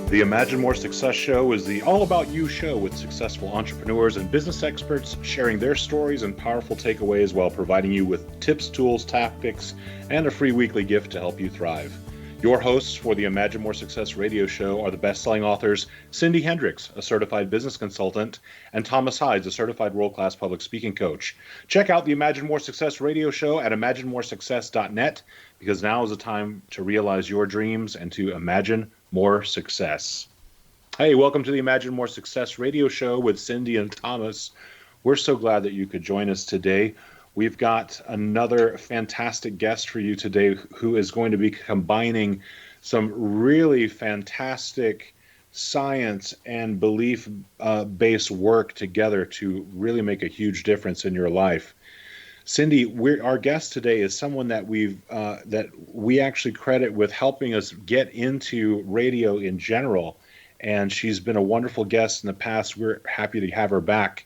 The Imagine More Success Show is the all about you show with successful entrepreneurs and business experts sharing their stories and powerful takeaways while providing you with tips, tools, tactics, and a free weekly gift to help you thrive. Your hosts for the Imagine More Success radio show are the best-selling authors Cindy Hendricks, a certified business consultant, and Thomas Hides, a certified world-class public speaking coach. Check out the Imagine More Success radio show at imaginemoresuccess.net because now is the time to realize your dreams and to imagine more success. Hey, welcome to the Imagine More Success radio show with Cindy and Thomas. We're so glad that you could join us today. We've got another fantastic guest for you today who is going to be combining some really fantastic science and belief-based work together to really make a huge difference in your life. Cindy, our guest today is someone that we actually credit with helping us get into radio in general, and she's been a wonderful guest in the past. We're happy to have her back.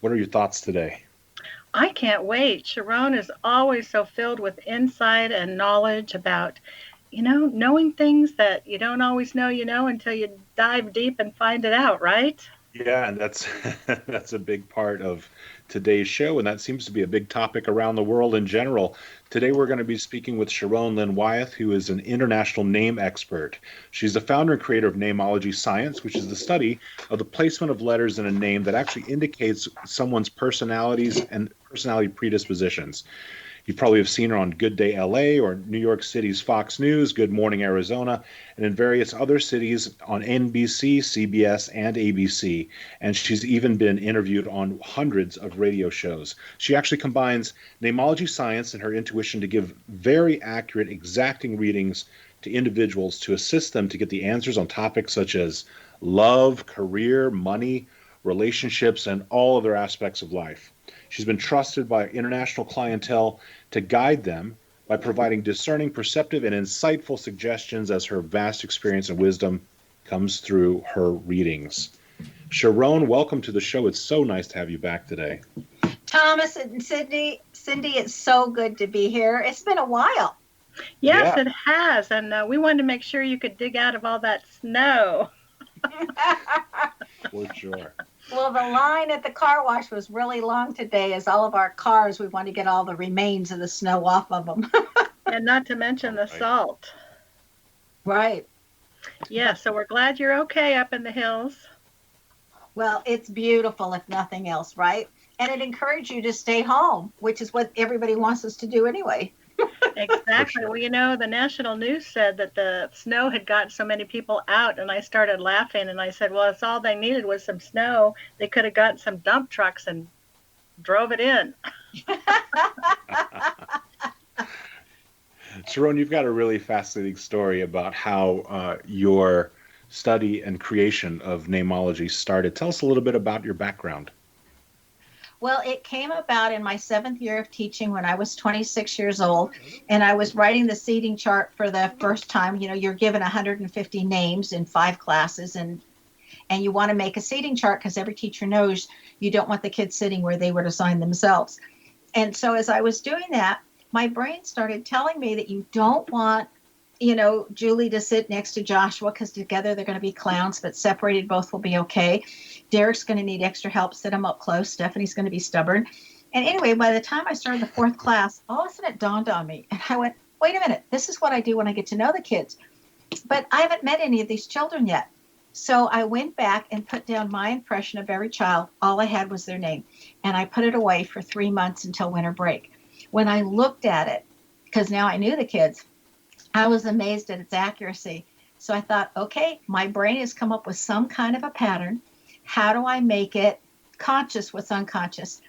What are your thoughts today? I can't wait. Sharon is always so filled with insight and knowledge about, knowing things that you don't always know until you dive deep and find it out, right? Yeah, and that's a big part of today's show, and that seems to be a big topic around the world in general. Today we're going to be speaking with Sharón Lynn Wyeth, who is an international name expert. She's the founder and creator of Neimology Science, which is the study of the placement of letters in a name that actually indicates someone's personalities and personality predispositions. You probably have seen her on Good Day LA or New York City's Fox News, Good Morning Arizona, and in various other cities on NBC, CBS, and ABC. And she's even been interviewed on hundreds of radio shows. She actually combines Neimology Science and her intuition to give very accurate, exacting readings to individuals to assist them to get the answers on topics such as love, career, money, relationships, and all other aspects of life. She's been trusted by international clientele to guide them by providing discerning, perceptive, and insightful suggestions as her vast experience and wisdom comes through her readings. Sharón, welcome to the show. It's so nice to have you back today. Thomas and Cindy, it's so good to be here. It's been a while. Yes, It has. And we wanted to make sure you could dig out of all that snow. For sure. Well, the line at the car wash was really long today as all of our cars, we want to get all the remains of the snow off of them. And not to mention the salt. Right. Yeah, so we're glad you're okay up in the hills. Well, it's beautiful, if nothing else, right? And it encouraged you to stay home, which is what everybody wants us to do anyway. Exactly. Sure. Well, the national news said that the snow had gotten so many people out, and I started laughing, and I said, well, it's all they needed was some snow. They could have gotten some dump trucks and drove it in. Sharón, you've got a really fascinating story about how your study and creation of Neimology started. Tell us a little bit about your background. Well, it came about in my 7th year of teaching when I was 26 years old, and I was writing the seating chart for the first time. You're given 150 names in 5 classes, and you want to make a seating chart because every teacher knows you don't want the kids sitting where they would assign themselves. And so as I was doing that, my brain started telling me that you don't want Julie to sit next to Joshua because together they're going to be clowns, but separated both will be okay. Derek's going to need extra help, sit him up close. Stephanie's going to be stubborn. And anyway, by the time I started the 4th class, all of a sudden it dawned on me. And I went, wait a minute, this is what I do when I get to know the kids. But I haven't met any of these children yet. So I went back and put down my impression of every child. All I had was their name. And I put it away for 3 months until winter break. When I looked at it, because now I knew the kids, I was amazed at its accuracy. So I thought, okay, my brain has come up with some kind of a pattern. How do I make it conscious what's unconscious?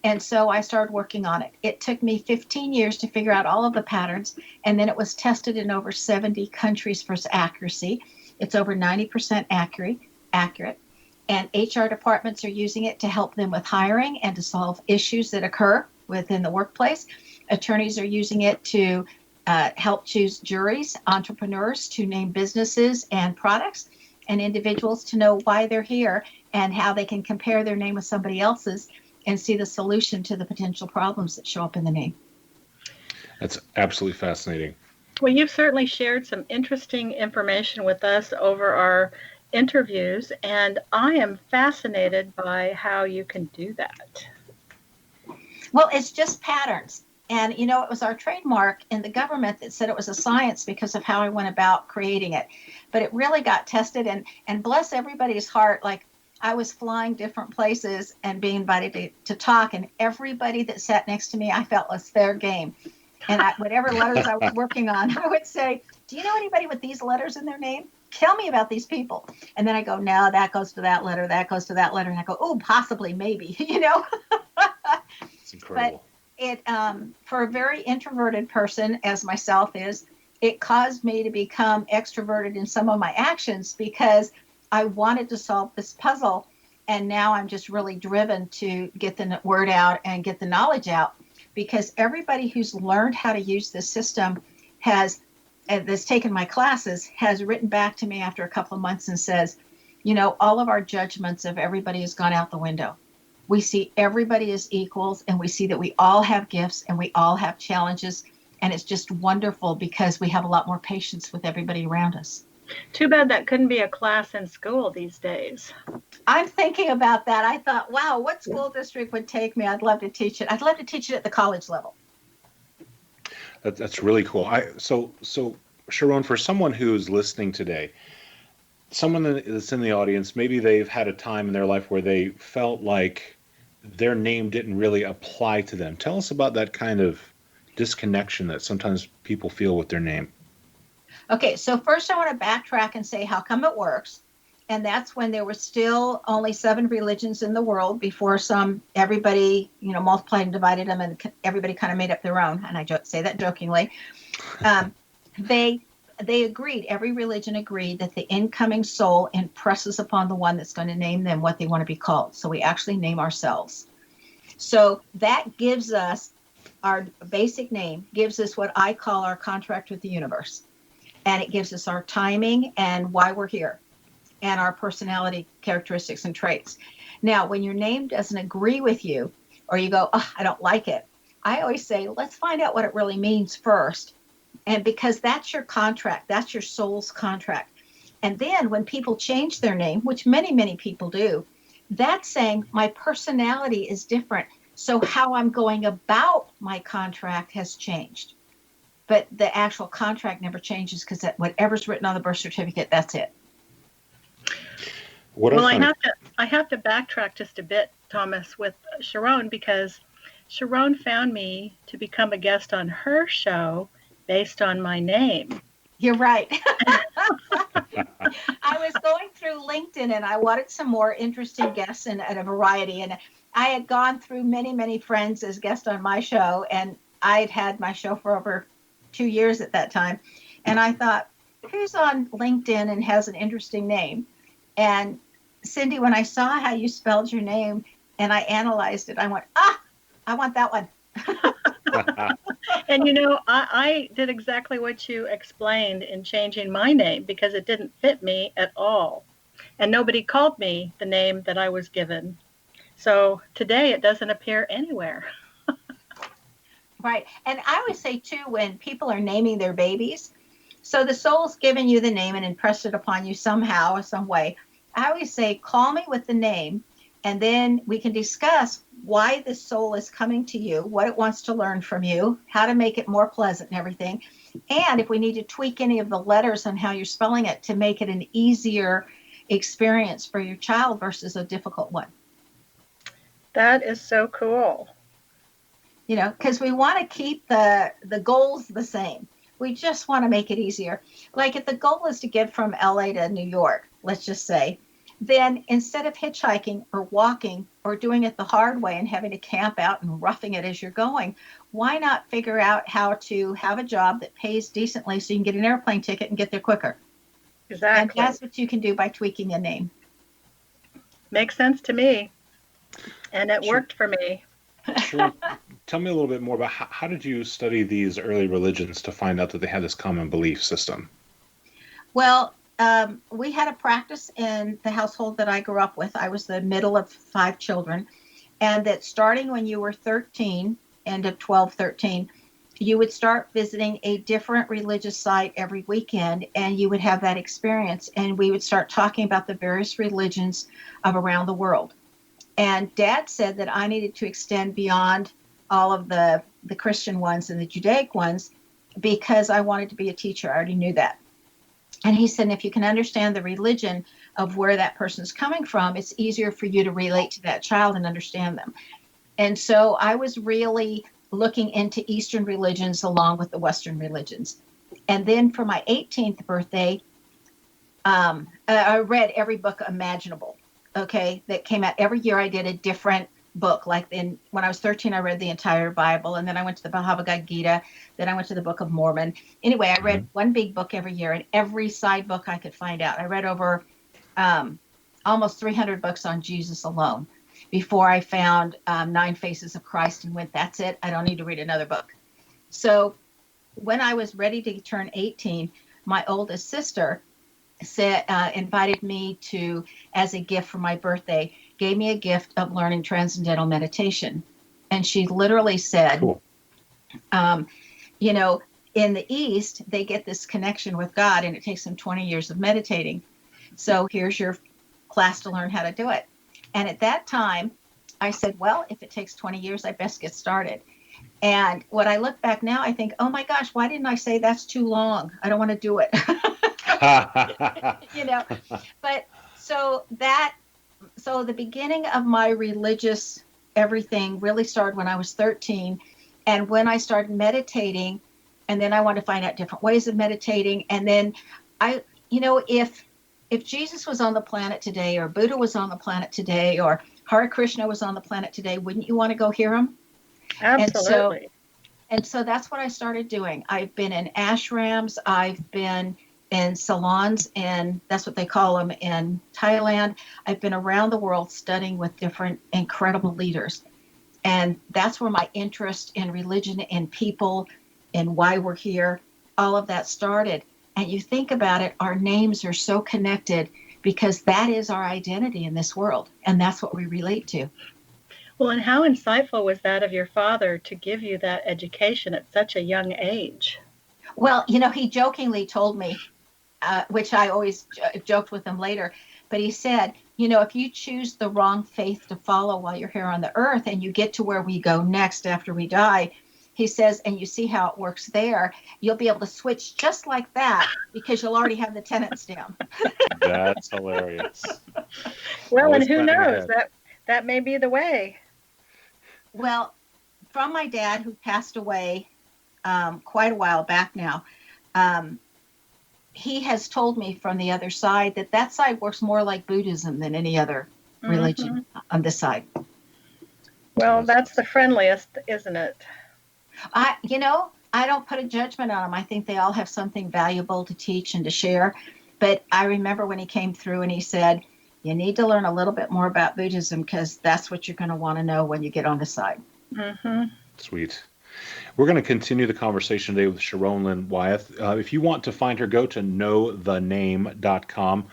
And so I started working on it. It took me 15 years to figure out all of the patterns, and then it was tested in over 70 countries for its accuracy. It's over 90% accurate. And HR departments are using it to help them with hiring and to solve issues that occur within the workplace. Attorneys are using it to help choose juries, entrepreneurs to name businesses and products, and individuals to know why they're here and how they can compare their name with somebody else's and see the solution to the potential problems that show up in the name. That's absolutely fascinating. Well, you've certainly shared some interesting information with us over our interviews, and I am fascinated by how you can do that. Well, it's just patterns. And, it was our trademark in the government that said it was a science because of how I went about creating it. But it really got tested, and bless everybody's heart, like I was flying different places and being invited to talk, and everybody that sat next to me, I felt was fair game. And whatever letters I was working on, I would say, do you know anybody with these letters in their name? Tell me about these people. And then I go, no, that goes to that letter, that goes to that letter. And I go, oh, possibly, maybe, It's incredible. But it, for a very introverted person, as myself is, it caused me to become extroverted in some of my actions because I wanted to solve this puzzle. And now I'm just really driven to get the word out and get the knowledge out, because everybody who's learned how to use this system that's taken my classes has written back to me after a couple of months and says, all of our judgments of everybody has gone out the window. We see everybody as equals, and we see that we all have gifts and we all have challenges. And it's just wonderful because we have a lot more patience with everybody around us. Too bad that couldn't be a class in school these days. I'm thinking about that. I thought, wow, what school district would take me? I'd love to teach it. I'd love to teach it at the college level. That's really cool. So Sharon, for someone who's listening today, someone that's in the audience, maybe they've had a time in their life where they felt like their name didn't really apply to them. Tell us about that kind of disconnection that sometimes people feel with their name. Okay, so first I want to backtrack and say how come it works. And that's when there were still only 7 religions in the world before everybody, multiplied and divided them, and everybody kind of made up their own. And I say that jokingly. They agreed, every religion agreed that the incoming soul impresses upon the one that's going to name them what they want to be called. So we actually name ourselves. So that gives us our basic name, gives us what I call our contract with the universe. And it gives us our timing and why we're here, and our personality characteristics and traits. Now, when your name doesn't agree with you, or you go, oh, I don't like it, I always say, let's find out what it really means first. And because that's your contract, that's your soul's contract. And then when people change their name, which many, many people do, that's saying my personality is different. So how I'm going about my contract has changed. But the actual contract never changes, because whatever's written on the birth certificate, that's it. I have to backtrack just a bit, Thomas, with Sharon, because Sharon found me to become a guest on her show based on my name. You're right. I was going through LinkedIn and I wanted some more interesting guests and a variety. And I had gone through many, many friends as guests on my show, and I'd had my show for over 2 years at that time. And I thought, who's on LinkedIn and has an interesting name? And Cindy, when I saw how you spelled your name and I analyzed it, I went, I want that one. And I did exactly what you explained in changing my name, because it didn't fit me at all. And nobody called me the name that I was given. So today it doesn't appear anywhere. Right. And I always say, too, when people are naming their babies, so the soul's given you the name and impressed it upon you somehow or some way. I always say, call me with the name, and then we can discuss why this soul is coming to you, what it wants to learn from you, how to make it more pleasant and everything. And if we need to tweak any of the letters on how you're spelling it to make it an easier experience for your child versus a difficult one. That is so cool. Because we want to keep the goals the same. We just want to make it easier. Like if the goal is to get from LA to New York, let's just say, then instead of hitchhiking or walking or doing it the hard way and having to camp out and roughing it as you're going, why not figure out how to have a job that pays decently so you can get an airplane ticket and get there quicker? Exactly. And that's what you can do by tweaking a name. Makes sense to me. And it worked for me. Sure. Tell me a little bit more about how did you study these early religions to find out that they had this common belief system? Well, we had a practice in the household that I grew up with. I was the middle of 5 children. And that starting when you were 13, end of 12, 13, you would start visiting a different religious site every weekend, and you would have that experience. And we would start talking about the various religions of around the world. And Dad said that I needed to extend beyond all of the Christian ones and the Judaic ones because I wanted to be a teacher. I already knew that. And he said, if you can understand the religion of where that person is coming from, it's easier for you to relate to that child and understand them. And so I was really looking into Eastern religions along with the Western religions. And then for my 18th birthday, I read every book imaginable, okay, that came out. Every year I did a different book. Like when I was 13, I read the entire Bible, and then I went to the Bhagavad Gita, then I went to the Book of Mormon. Anyway, I read one big book every year, and every side book I could find out. I read over almost 300 books on Jesus alone before I found 9 Faces of Christ and went, that's it. I don't need to read another book. So when I was ready to turn 18, my oldest sister said, invited me to, as a gift for my birthday, gave me a gift of learning transcendental meditation. And she literally said, cool. You know, in the East, they get this connection with God, and it takes them 20 years of meditating. So here's your class to learn how to do it. And at that time, I said, well, if it takes 20 years, I best get started. And when I look back now, I think, oh my gosh, why didn't I say that's too long? I don't want to do it. You know, but so the beginning of my religious everything really started when I was 13. And when I started meditating, and then I wanted to find out different ways of meditating. And then if Jesus was on the planet today, or Buddha was on the planet today, or Hare Krishna was on the planet today, wouldn't you want to go hear him? Absolutely. And so that's what I started doing. I've been in ashrams. I've been in salons, and that's what they call them in Thailand. I've been around the world studying with different incredible leaders. And that's where my interest in religion and people and why we're here, all of that started. And you think about it, our names are so connected because that is our identity in this world. And that's what we relate to. Well, and how insightful was that of your father to give you that education at such a young age? Well, he jokingly told me, which I always joked with him later, but he said, if you choose the wrong faith to follow while you're here on the earth and you get to where we go next after we die, he says, and you see how it works there, you'll be able to switch just like that because you'll already have the tenets down. That's hilarious. Well, and who knows, that may be the way. Well, from my dad, who passed away quite a while back now, he has told me from the other side that side works more like Buddhism than any other religion on this side. Well, that's the friendliest, isn't it? I don't put a judgment on them. I think they all have something valuable to teach and to share. But I remember when he came through and he said, you need to learn a little bit more about Buddhism because that's what you're going to want to know when you get on the side. Mm-hmm. Sweet. We're going to continue the conversation today with Sharón Lynn Wyeth. If you want to find her, go to knowthename.com,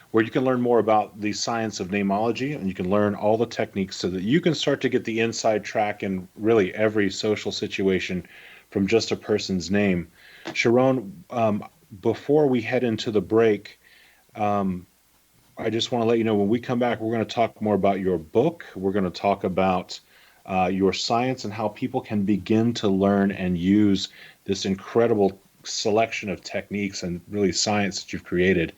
where you can learn more about the science of Neimology, and you can learn all the techniques so that you can start to get the inside track in really every social situation from just a person's name. Sharón, before we head into the break, I just want to let you know when we come back, we're going to talk more about your book. We're going to talk about your science and how people can begin to learn and use this incredible selection of techniques and really science that you've created.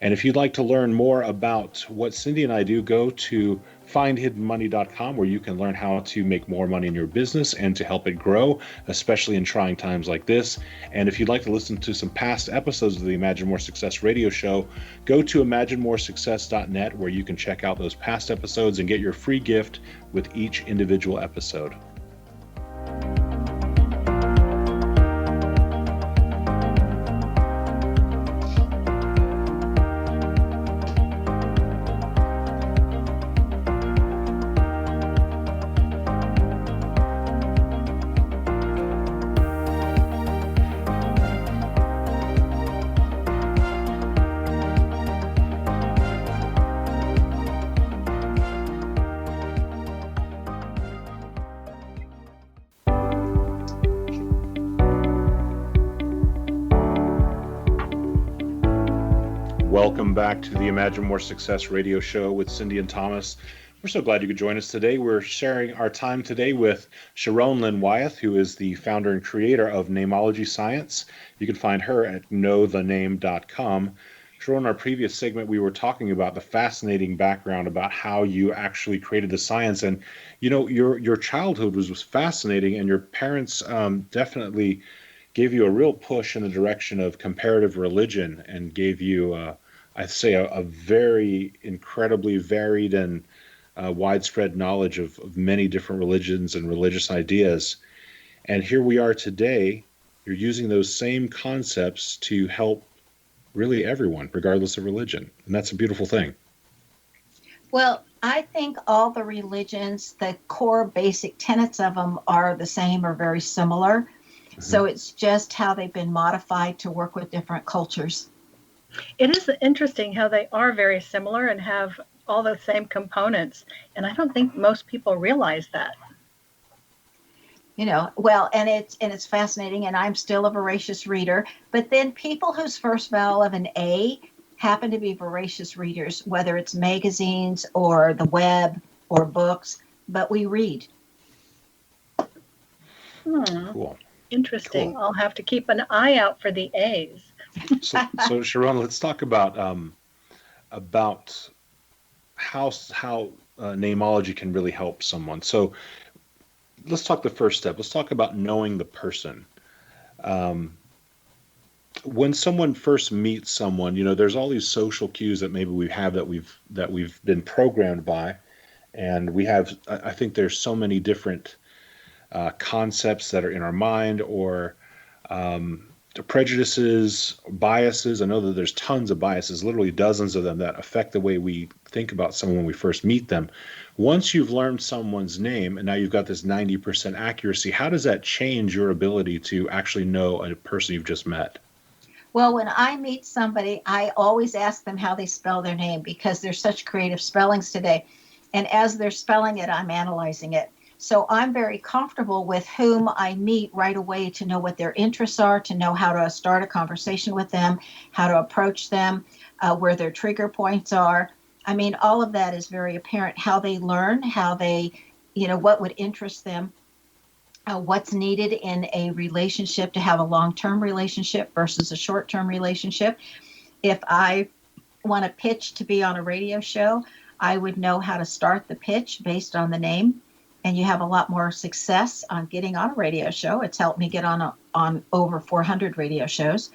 And if you'd like to learn more about what Cindy and I do, go to findhiddenmoney.com, where you can learn how to make more money in your business and to help it grow, especially in trying times like this. And if you'd like to listen to some past episodes of the Imagine More Success radio show, go to imaginemoresuccess.net, where you can check out those past episodes and get your free gift with each individual episode. welcome back to the Imagine More Success radio show with Cindy and Thomas. We're so glad you could join us today. We're sharing our time today with Sharón Lynn Wyeth, who is the founder and creator of Neimology Science. You can find her at knowthename.com. Sharón, in our previous segment, we were talking about the fascinating background about how you actually created the science. And, you know, your childhood was fascinating, and your parents definitely gave you a real push in the direction of comparative religion and gave you, I'd say, a very incredibly varied and widespread knowledge of many different religions and religious ideas. And here we are today. You're using those same concepts to help really everyone, regardless of religion. And that's a beautiful thing. Well, I think all the religions, the core basic tenets of them are the same or very similar. Mm-hmm. So it's just how they've been modified to work with different cultures. It is interesting how they are very similar and have all the same components. And I don't think most people realize that. You know, well, and it's fascinating, and I'm still a voracious reader, but then people whose first vowel of an A happen to be voracious readers, whether it's magazines or the web or books, but we read. Cool. Interesting. Cool. I'll have to keep an eye out for the A's. So Sharón, let's talk about how Neimology can really help someone. So let's talk the first step. Let's talk about knowing the person. When someone first meets someone, you know, there's all these social cues that maybe we have that we've been programmed by, and we have. I think there's so many different concepts that are in our mind, or prejudices, biases. I know that there's tons of biases, literally dozens of them, that affect the way we think about someone when we first meet them. Once you've learned someone's name and now you've got this 90% accuracy, how does that change your ability to actually know a person you've just met? Well, when I meet somebody, I always ask them how they spell their name, because there's such creative spellings today. And as they're spelling it, I'm analyzing it. So I'm very comfortable with whom I meet right away to know what their interests are, to know how to start a conversation with them, how to approach them, where their trigger points are. I mean, all of that is very apparent, how they learn, how they, you know, what would interest them, what's needed in a relationship to have a long-term relationship versus a short-term relationship. If I want to pitch to be on a radio show, I would know how to start the pitch based on the name. And you have a lot more success on getting on a radio show. It's helped me get on over 400 radio shows.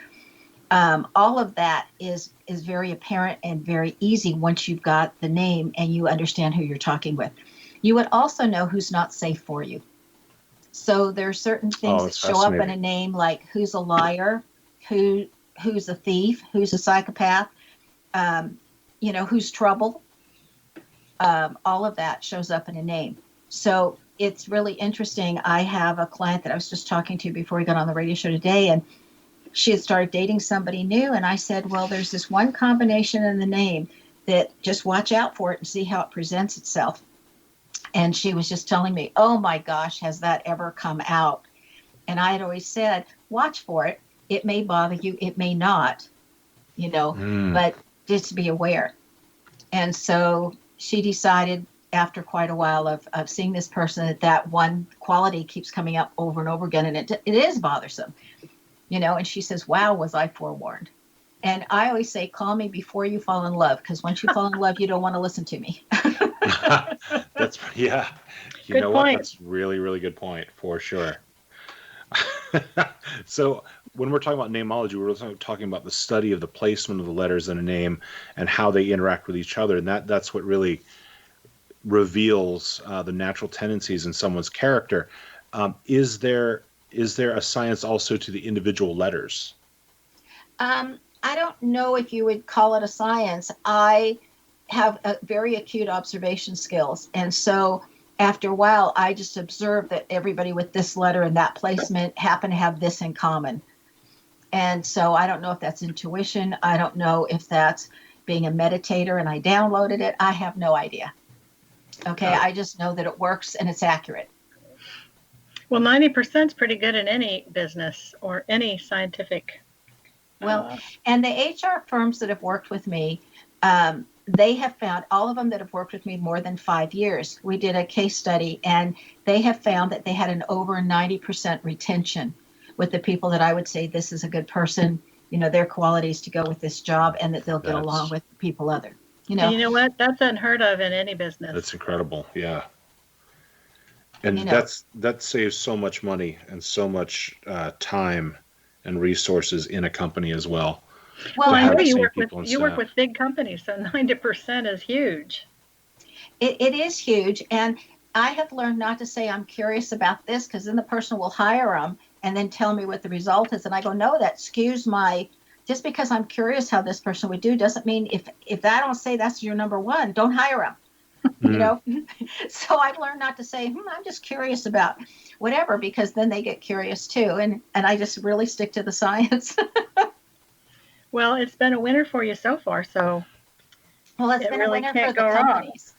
All of that is very apparent and very easy once you've got the name and you understand who you're talking with. You would also know who's not safe for you. So there are certain things that show up in a name, like who's a liar, who's a thief, who's a psychopath, you know, who's trouble. All of that shows up in a name. So it's really interesting. I have a client that I was just talking to before we got on the radio show today, and she had started dating somebody new. And I said, well, there's this one combination in the name that just watch out for it and see how it presents itself. And she was just telling me, oh my gosh, has that ever come out? And I had always said, watch for it. It may bother you. It may not, you know, but just be aware. And so she decided, after quite a while of seeing this person, that one quality keeps coming up over and over again, and it is bothersome, you know. And she says, wow, was I forewarned? And I always say, call me before you fall in love, because once you fall in love, you don't want to listen to me. That's, yeah. You good know point. What? That's really, really good point, for sure. So when we're talking about Neimology, we're also talking about the study of the placement of the letters in a name and how they interact with each other. And that's what really reveals the natural tendencies in someone's character. Is there a science also to the individual letters? I don't know if you would call it a science. I have a very acute observation skills. And so after a while, I just observed that everybody with this letter and that placement happen to have this in common. And so I don't know if that's intuition. I don't know if that's being a meditator and I downloaded it. I have no idea. Okay, I just know that it works and it's accurate. Well, 90% is pretty good in any business or any scientific Well, and the HR firms that have worked with me, they have found, all of them that have worked with me more than 5 years, we did a case study, and they have found that they had an over 90% retention with the people that I would say, this is a good person, their qualities to go with this job, and that they'll get along with people other. And you know what? That's unheard of in any business. That's incredible. Yeah. And that saves so much money and so much time and resources in a company as well. Well, I know you work with big companies, so 90% is huge. It is huge, and I have learned not to say I'm curious about this, because then the person will hire them and then tell me what the result is, and I go, no, that skews my. Just because I'm curious how this person would do doesn't mean if I don't say that's your number one, don't hire them. So I've learned not to say, I'm just curious about whatever, because then they get curious too. And I just really stick to the science. Well, it's been a winner for you so far. So it's been really a winner for the companies.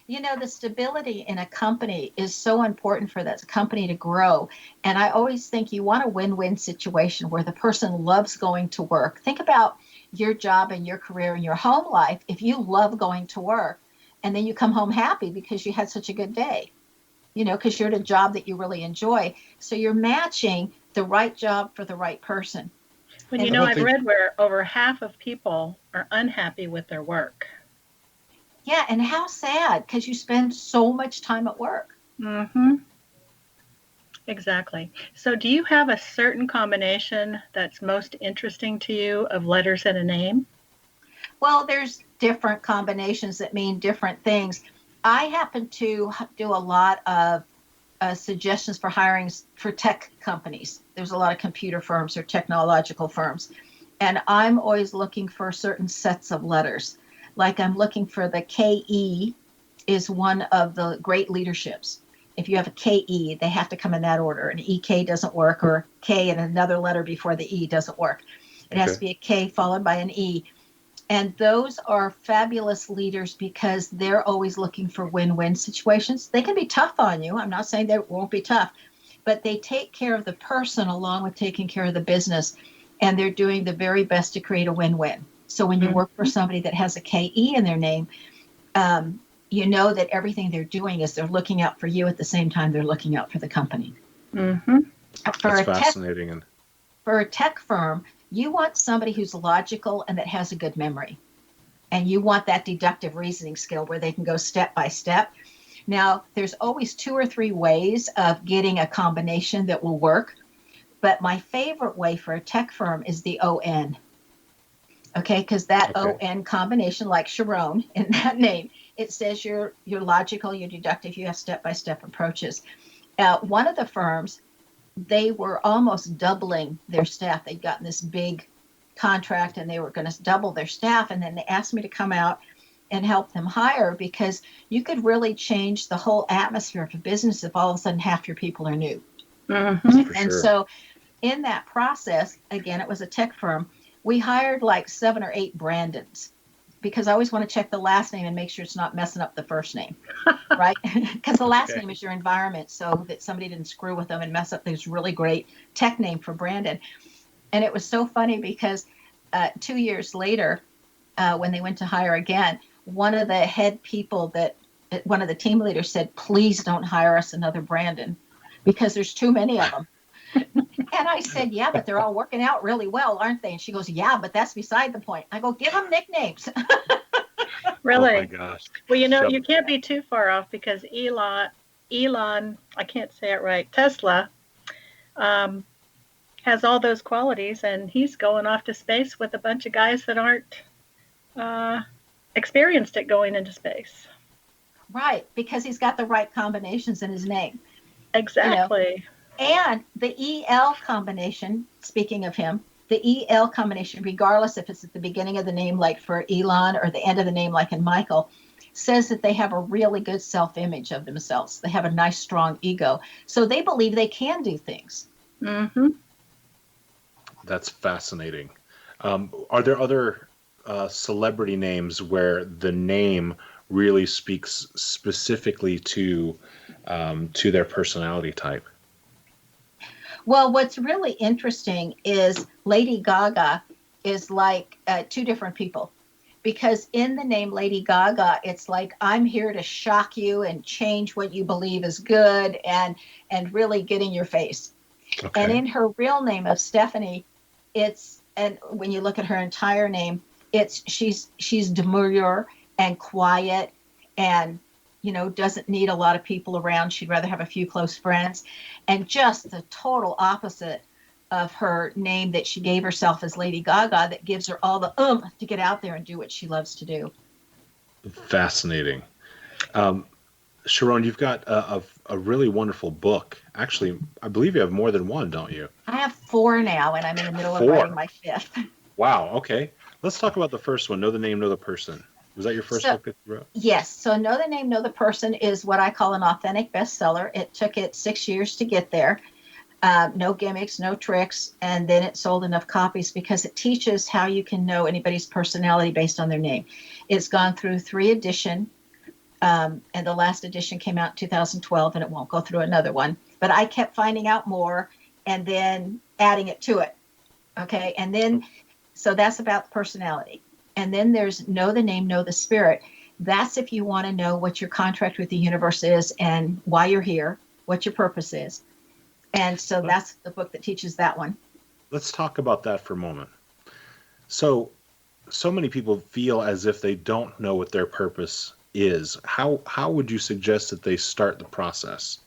The stability in a company is so important for that company to grow. And I always think you want a win-win situation where the person loves going to work. Think about your job and your career and your home life. If you love going to work, and then you come home happy because you had such a good day, because you're at a job that you really enjoy. So you're matching the right job for the right person. But I've read where over half of people are unhappy with their work. Yeah, and how sad, because you spend so much time at work. Mm-hmm. Exactly. So do you have a certain combination that's most interesting to you of letters in a name? Well, there's different combinations that mean different things. I happen to do a lot of suggestions for hirings for tech companies. There's a lot of computer firms or technological firms. And I'm always looking for certain sets of letters. Like I'm looking for the KE is one of the great leaderships. If you have a KE, they have to come in that order. An EK doesn't work, or K and another letter before the E doesn't work. It has to be a K followed by an E. And those are fabulous leaders because they're always looking for win-win situations. They can be tough on you. I'm not saying they won't be tough, but they take care of the person along with taking care of the business. And they're doing the very best to create a win-win. So when you work for somebody that has a KE in their name, you know that everything they're doing is they're looking out for you at the same time they're looking out for the company. Mm-hmm. That's fascinating. For a tech firm, you want somebody who's logical and that has a good memory. And you want that deductive reasoning skill where they can go step by step. Now, there's always 2 or 3 ways of getting a combination that will work. But my favorite way for a tech firm is the ON. Okay, because that ON combination, like Sharon in that name, it says you're logical, you're deductive, you have step-by-step approaches. One of the firms, they were almost doubling their staff. They'd gotten this big contract and they were going to double their staff. And then they asked me to come out and help them hire, because you could really change the whole atmosphere of a business if all of a sudden half your people are new. Mm-hmm. And so in that process, again, it was a tech firm, we hired like 7 or 8 Brandons, because I always want to check the last name and make sure it's not messing up the first name, right? Because the last name is your environment, so that somebody didn't screw with them and mess up this really great tech name for Brandon. And it was so funny because 2 years later, when they went to hire again, one of the one of the team leaders said, please don't hire us another Brandon, because there's too many of them. And I said, yeah, but they're all working out really well, aren't they? And she goes, yeah, but that's beside the point. I go, give them nicknames. Really? Oh my gosh. Well, you can't be too far off, because Elon, I can't say it right, Tesla, has all those qualities, and he's going off to space with a bunch of guys that aren't experienced at going into space. Right, because he's got the right combinations in his name. Exactly. And the EL combination, speaking of him, the EL combination, regardless if it's at the beginning of the name, like for Elon, or the end of the name, like in Michael, says that they have a really good self-image of themselves. They have a nice, strong ego. So they believe they can do things. Mm-hmm. That's fascinating. Are there other celebrity names where the name really speaks specifically to their personality type? Well, what's really interesting is Lady Gaga is like two different people. Because in the name Lady Gaga, it's like I'm here to shock you and change what you believe is good and really get in your face. Okay. And in her real name of Stephanie, and when you look at her entire name, she's demure and quiet and doesn't need a lot of people around. She'd rather have a few close friends, and just the total opposite of her name that she gave herself as Lady Gaga, that gives her all the to get out there and do what she loves to do. Fascinating. Sharón, you've got a really wonderful book. Actually, I believe you have more than one, don't you? I have 4 now, and I'm in the middle of 4. writing my 5th. Wow. Okay. Let's talk about the first one. Know the Name, Know the Person. Was that your first book that you wrote? Yes. So Know the Name, Know the Person is what I call an authentic bestseller. It took it 6 years to get there. No gimmicks, no tricks. And then it sold enough copies because it teaches how you can know anybody's personality based on their name. It's gone through 3 editions. And the last edition came out in 2012, and it won't go through another one. But I kept finding out more and then adding it to it. Okay. And then, so that's about the personality. And then there's Know the Name, Know the Spirit. That's if you want to know what your contract with the universe is and why you're here, what your purpose is. And so that's the book that teaches that one. Let's talk about that for a moment. So many people feel as if they don't know what their purpose is. How would you suggest that they start the process?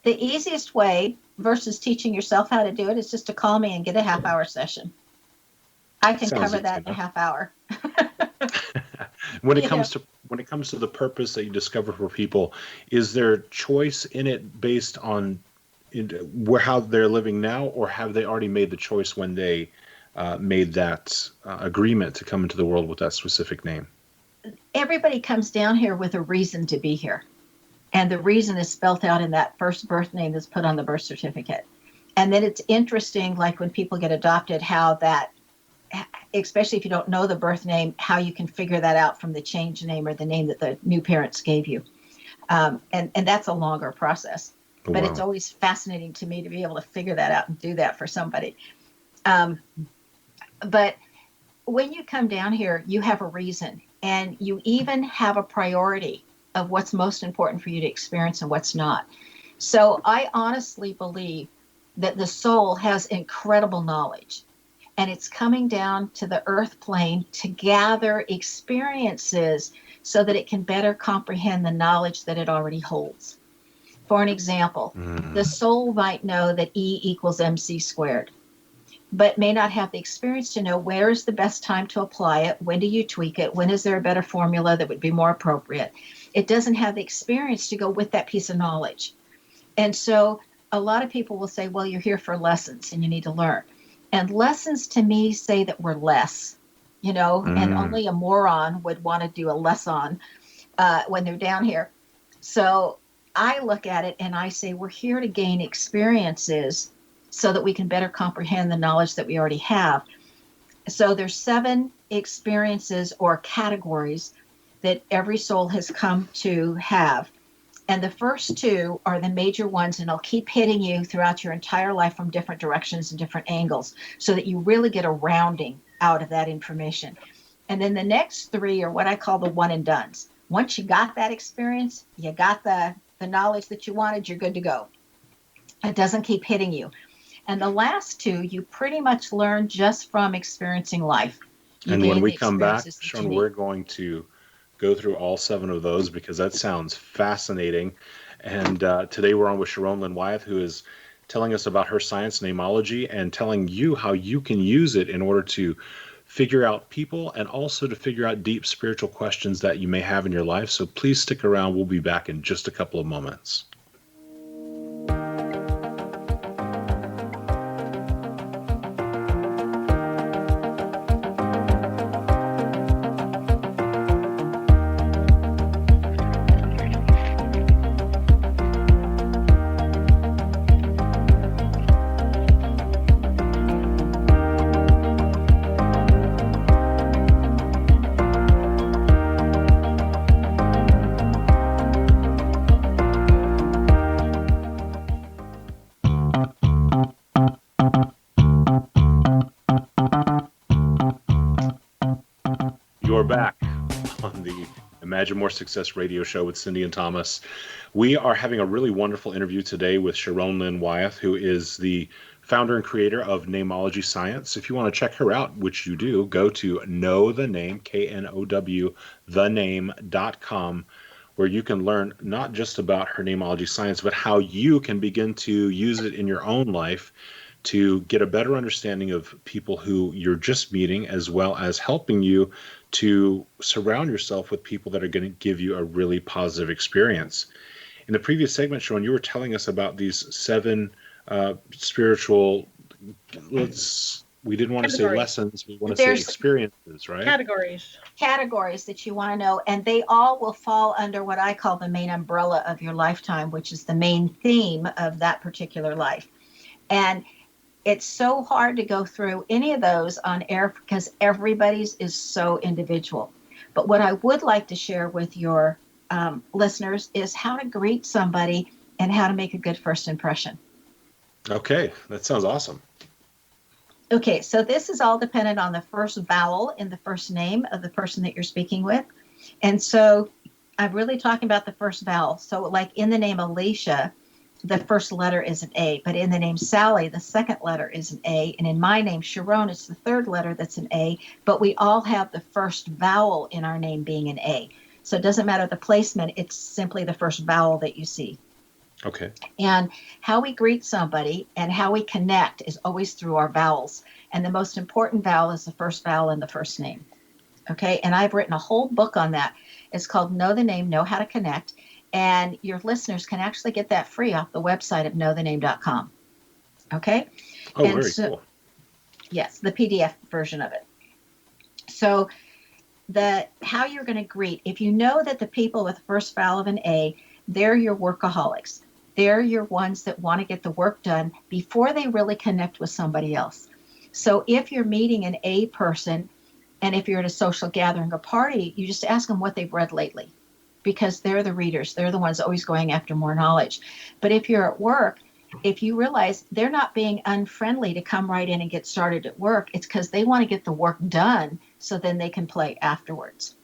The easiest way versus teaching yourself how to do it is just to call me and get a half-hour session. I can cover that in a half hour. When it comes to the purpose that you discover for people, is there choice in it based on how they're living now, or have they already made the choice when they made that agreement to come into the world with that specific name? Everybody comes down here with a reason to be here. And the reason is spelt out in that first birth name that's put on the birth certificate. And then it's interesting, like when people get adopted, how that, especially if you don't know the birth name, how you can figure that out from the change name or the name that the new parents gave you. And that's a longer process. But It's always fascinating to me to be able to figure that out and do that for somebody. But when you come down here, you have a reason, and you even have a priority of what's most important for you to experience and what's not. So I honestly believe that the soul has incredible knowledge, and it's coming down to the earth plane to gather experiences so that it can better comprehend the knowledge that it already holds. For an example, the soul might know that E equals MC squared, but may not have the experience to know where is the best time to apply it, when do you tweak it, when is there a better formula that would be more appropriate. It doesn't have the experience to go with that piece of knowledge. And so a lot of people will say, well, you're here for lessons and you need to learn. And lessons to me say that we're less, and only a moron would want to do a lesson when they're down here. So I look at it and I say, we're here to gain experiences so that we can better comprehend the knowledge that we already have. So there's 7 experiences or categories that every soul has come to have. And the first 2 are the major ones, and I'll keep hitting you throughout your entire life from different directions and different angles so that you really get a rounding out of that information. And then the next 3 are what I call the one and dones. Once you got that experience, you got the knowledge that you wanted, you're good to go. It doesn't keep hitting you. And the last 2, you pretty much learn just from experiencing life. And when we come back, Sharon, we're going to go through all 7 of those because that sounds fascinating. And today we're on with Sharón Lynn Wyeth, who is telling us about her science, Neimology, and telling you how you can use it in order to figure out people and also to figure out deep spiritual questions that you may have in your life. So please stick around. We'll be back in just a couple of moments. Imagine More Success radio show with Cindy and Thomas. We are having a really wonderful interview today with Sharón Lynn Wyeth, who is the founder and creator of Neimology Science. If you want to check her out, which you do, go to Know the Name, KNOW, thename.com, where you can learn not just about her Neimology Science, but how you can begin to use it in your own life to get a better understanding of people who you're just meeting, as well as helping you to surround yourself with people that are going to give you a really positive experience. In the previous segment, Sharon, you were telling us about these 7 spiritual, we didn't want to say lessons, we want to say experiences, right? Categories that you want to know, and they all will fall under what I call the main umbrella of your lifetime, which is the main theme of that particular life. And it's so hard to go through any of those on air because everybody's is so individual. But what I would like to share with your listeners is how to greet somebody and how to make a good first impression. Okay, that sounds awesome. Okay, so this is all dependent on the first vowel in the first name of the person that you're speaking with. And so I'm really talking about the first vowel. So like in the name Alicia, the first letter is an A, but in the name Sally, the second letter is an A. And in my name, Sharon, it's the third letter that's an A, but we all have the first vowel in our name being an A. So it doesn't matter the placement, it's simply the first vowel that you see. Okay. And how we greet somebody and how we connect is always through our vowels. And the most important vowel is the first vowel in the first name. Okay. And I've written a whole book on that. It's called Know the Name, Know How to Connect. And your listeners can actually get that free off the website at knowthename.com. Okay. Oh, and very cool. Yes, the PDF version of it. So how you're going to greet, if you know that the people with the first vowel of an A, they're your workaholics. They're your ones that want to get the work done before they really connect with somebody else. So if you're meeting an A person, and if you're at a social gathering or party, you just ask them what they've read lately, because they're the readers. They're the ones always going after more knowledge. But if you're at work, if you realize they're not being unfriendly to come right in and get started at work, it's because they want to get the work done so then they can play afterwards.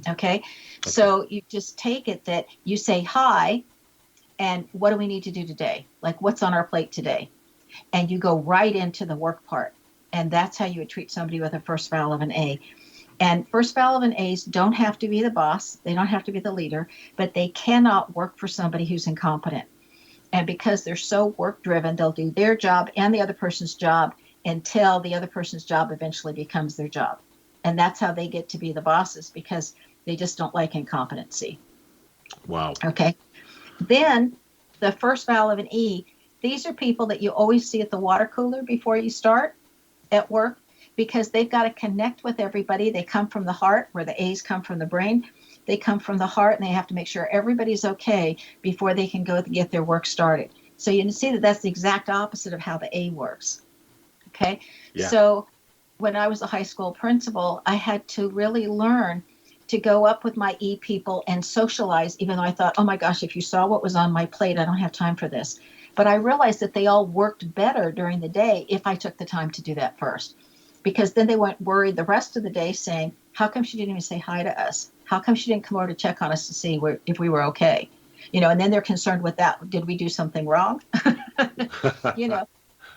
Okay? So you just take it that you say hi, and what do we need to do today? Like, what's on our plate today? And you go right into the work part. And that's how you would treat somebody with a first vowel of an A. And first vowel of an A's don't have to be the boss. They don't have to be the leader, but they cannot work for somebody who's incompetent. And because they're so work driven, they'll do their job and the other person's job until the other person's job eventually becomes their job. And that's how they get to be the bosses, because they just don't like incompetency. Wow. Okay. Then the first vowel of an E, these are people that you always see at the water cooler before you start at work, because they've got to connect with everybody. They come from the heart, where the A's come from the brain. They come from the heart, and they have to make sure everybody's okay before they can go get their work started. So you can see that that's the exact opposite of how the A works. Okay. Yeah. So when I was a high school principal, I had to really learn to go up with my E people and socialize, even though I thought, oh my gosh, if you saw what was on my plate, I don't have time for this. But I realized that they all worked better during the day if I took the time to do that first, because then they weren't worried the rest of the day saying, how come she didn't even say hi to us? How come she didn't come over to check on us to see if we were okay? And then they're concerned with that. Did we do something wrong?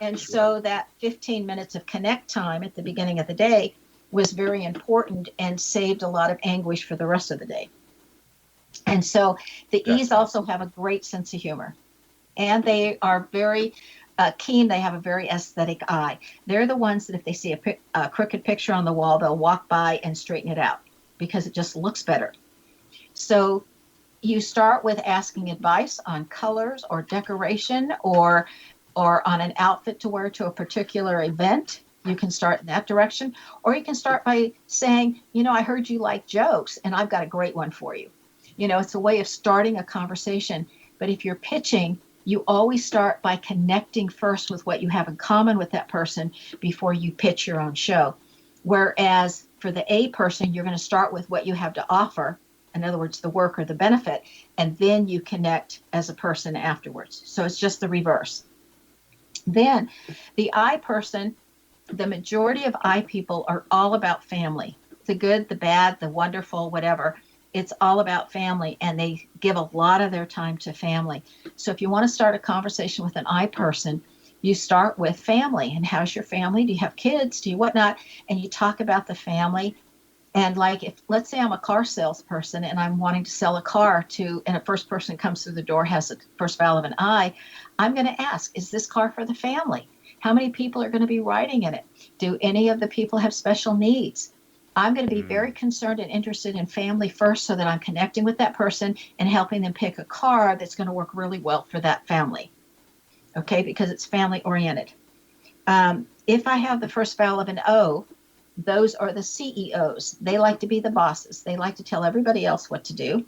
And so that 15 minutes of connect time at the beginning of the day was very important and saved a lot of anguish for the rest of the day. And so the E's also have a great sense of humor, and they are very keen. They have a very aesthetic eye. They're the ones that if they see a crooked picture on the wall, they'll walk by and straighten it out because it just looks better. So you start with asking advice on colors or decoration or on an outfit to wear to a particular event. You can start in that direction, or you can start by saying, I heard you like jokes and I've got a great one for you. It's a way of starting a conversation. But if you're pitching, you always start by connecting first with what you have in common with that person before you pitch your own show. Whereas for the A person, you're going to start with what you have to offer, in other words, the work or the benefit, and then you connect as a person afterwards. So it's just the reverse. Then the I person, the majority of I people are all about family, the good, the bad, the wonderful, whatever. It's all about family, and they give a lot of their time to family. So if you want to start a conversation with an I person, you start with family. And how's your family? Do you have kids? Do you whatnot? And you talk about the family. And like, if let's say I'm a car salesperson and I'm wanting to sell a car to, and a first person comes through the door has the first vowel of an I, I'm going to ask, is this car for the family? How many people are going to be riding in it? Do any of the people have special needs? I'm going to be very concerned and interested in family first, so that I'm connecting with that person and helping them pick a car that's going to work really well for that family. Okay, because it's family oriented. If I have the first vowel of an O, those are the CEOs. They like to be the bosses. They like to tell everybody else what to do.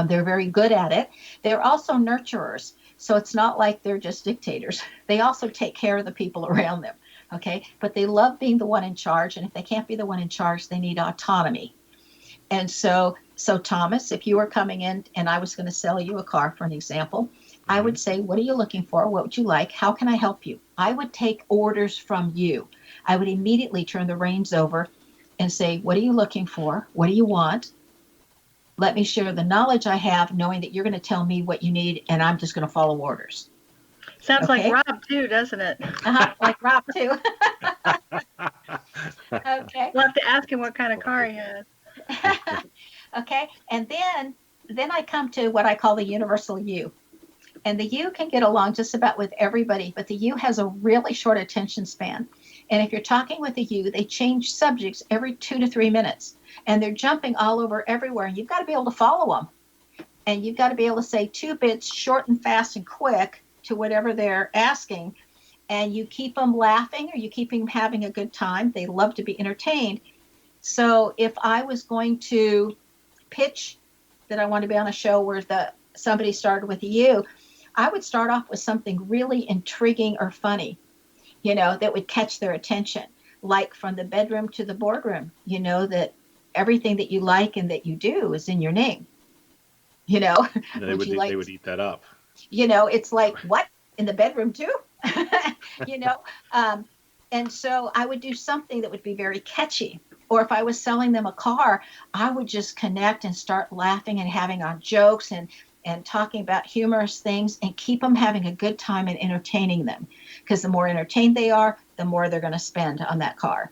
They're very good at it. They're also nurturers. So it's not like they're just dictators. They also take care of the people around them. Okay, but they love being the one in charge. And if they can't be the one in charge, they need autonomy. And so Thomas, if you were coming in and I was going to sell you a car, for an example, I would say, what are you looking for? What would you like? How can I help you? I would take orders from you. I would immediately turn the reins over and say, what are you looking for? What do you want? Let me share the knowledge I have, knowing that you're going to tell me what you need, and I'm just going to follow orders. Sounds like Rob too, doesn't it? Like Rob too. Okay. We'll have to ask him what kind of car he has. Okay. And then I come to what I call the universal U. And the U can get along just about with everybody, but the U has a really short attention span. And if you're talking with a U, they change subjects every 2 to 3 minutes. And they're jumping all over everywhere. And you've got to be able to follow them. And you've got to be able to say 2 bits short and fast and quick to whatever they're asking. And you keep them laughing, or you keep them having a good time. They love to be entertained. So if I was going to pitch that I want to be on a show where somebody started with a U, I would start off with something really intriguing or funny, that would catch their attention. Like from the bedroom to the boardroom, that everything that you like and that you do is in your name. They would eat that up. It's like, what? In the bedroom too? And so I would do something that would be very catchy. Or if I was selling them a car, I would just connect and start laughing and having on jokes and talking about humorous things, and keep them having a good time and entertaining them. Because the more entertained they are, the more they're going to spend on that car.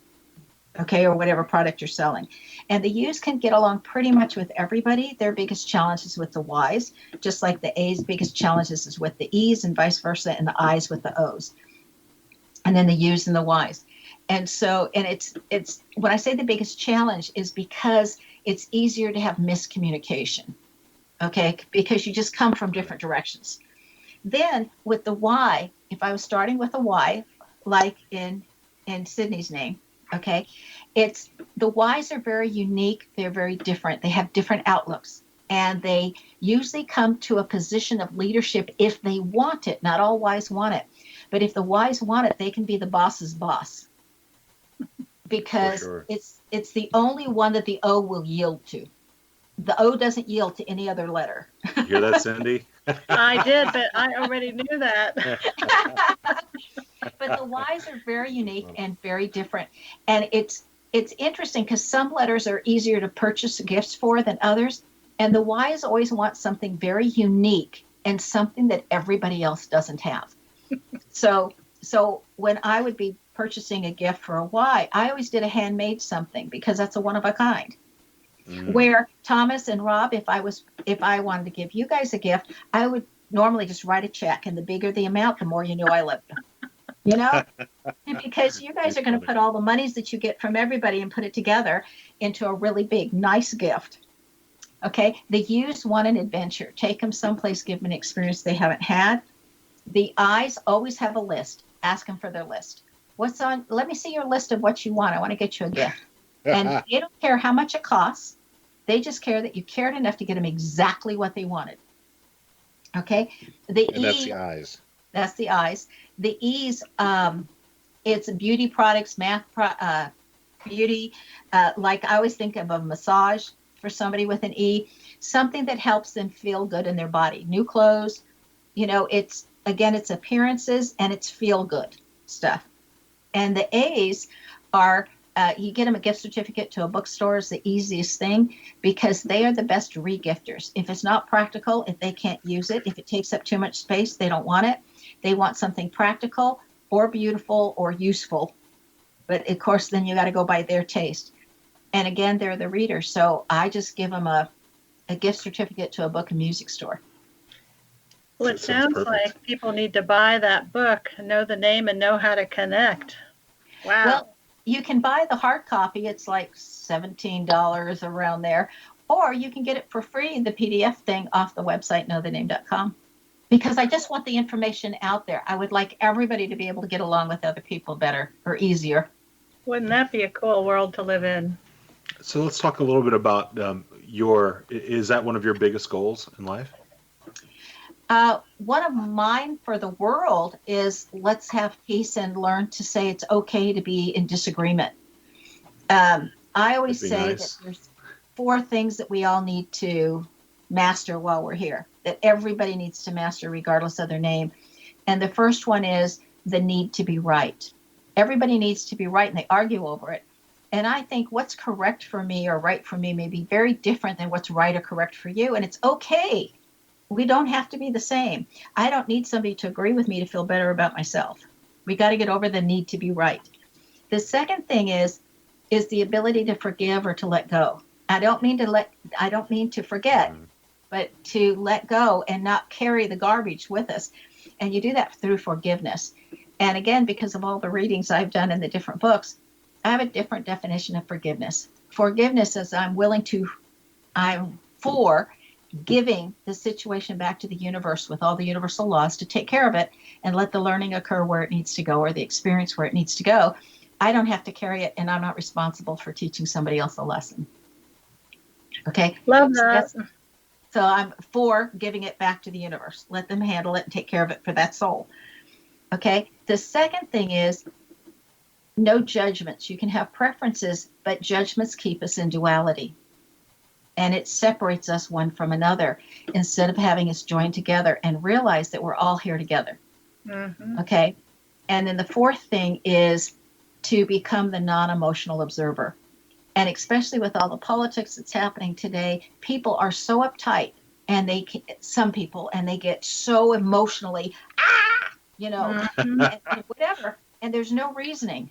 Okay, or whatever product you're selling. And the U's can get along pretty much with everybody. Their biggest challenge is with the Y's, just like the A's biggest challenges is with the E's, and vice versa, and the I's with the O's. And then the U's and the Y's. And so, and it's when I say the biggest challenge is because it's easier to have miscommunication. Okay, because you just come from different directions. Then with the Y, if I was starting with a Y, like in Sydney's name, okay, it's the Y's are very unique. They're very different. They have different outlooks, and they usually come to a position of leadership if they want it. Not all Y's want it, but if the Y's want it, they can be the boss's boss, because it's the only one that the O will yield to. The O doesn't yield to any other letter. You hear that, Cindy? I did, but I already knew that. But the Y's are very unique and very different. And it's interesting because some letters are easier to purchase gifts for than others. And the Y's always want something very unique and something that everybody else doesn't have. So when I would be purchasing a gift for a Y, I always did a handmade something, because that's a one of a kind. Where Thomas and Rob, if I wanted to give you guys a gift, I would normally just write a check, and the bigger the amount, the more you know I love you. And because you guys are going to put all the monies that you get from everybody and put it together into a really big, nice gift. Okay, the U's want an adventure. Take them someplace, give them an experience they haven't had. The I's always have a list. Ask them for their list. What's on? Let me see your list of what you want. I want to get you a gift. And they don't care how much it costs. They just care that you cared enough to get them exactly what they wanted. Okay? And that's the I's. That's the I's. The E's, it's beauty products, beauty. Like I always think of a massage for somebody with an E, something that helps them feel good in their body. New clothes, it's appearances and it's feel good stuff. And the A's are You get them a gift certificate to a bookstore is the easiest thing, because they are the best regifters. If it's not practical, if they can't use it, if it takes up too much space, they don't want it. They want something practical or beautiful or useful. But of course, then you got to go by their taste. And again, they're the readers. So I just give them a gift certificate to a book and music store. Well, it sounds like people need to buy that book, know the name, and know how to connect. Wow. Well, you can buy the hard copy. It's like $17 around there. Or you can get it for free, the PDF thing, off the website, knowthename.com. Because I just want the information out there. I would like everybody to be able to get along with other people better or easier. Wouldn't that be a cool world to live in? So let's talk a little bit about is that one of your biggest goals in life? One of mine for the world is let's have peace and learn to say it's okay to be in disagreement. I always say that there's 4 things that we all need to master while we're here, that everybody needs to master regardless of their name. And the first one is the need to be right. Everybody needs to be right, and they argue over it. And I think what's correct for me or right for me may be very different than what's right or correct for you. And it's okay. We don't have to be the same. I don't need somebody to agree with me to feel better about myself. We got to get over the need to be right. The second thing is the ability to forgive or to let go. I don't mean to forget, but to let go and not carry the garbage with us. And you do that through forgiveness. And again, because of all the readings I've done in the different books, I have a different definition of forgiveness. Forgiveness is I'm for giving the situation back to the universe with all the universal laws to take care of it and let the learning occur where it needs to go, or the experience where it needs to go. I don't have to carry it, and I'm not responsible for teaching somebody else a lesson. Okay? Love that. So I'm for giving it back to the universe. Let them handle it and take care of it for that soul. Okay? The second thing is no judgments. You can have preferences, but judgments keep us in duality. And it separates us one from another instead of having us join together and realize that we're all here together. Mm-hmm. Okay? And then the fourth thing is to become the non-emotional observer. And especially with all the politics that's happening today, people are so uptight, and they get so emotionally, mm-hmm. and whatever, and there's no reasoning.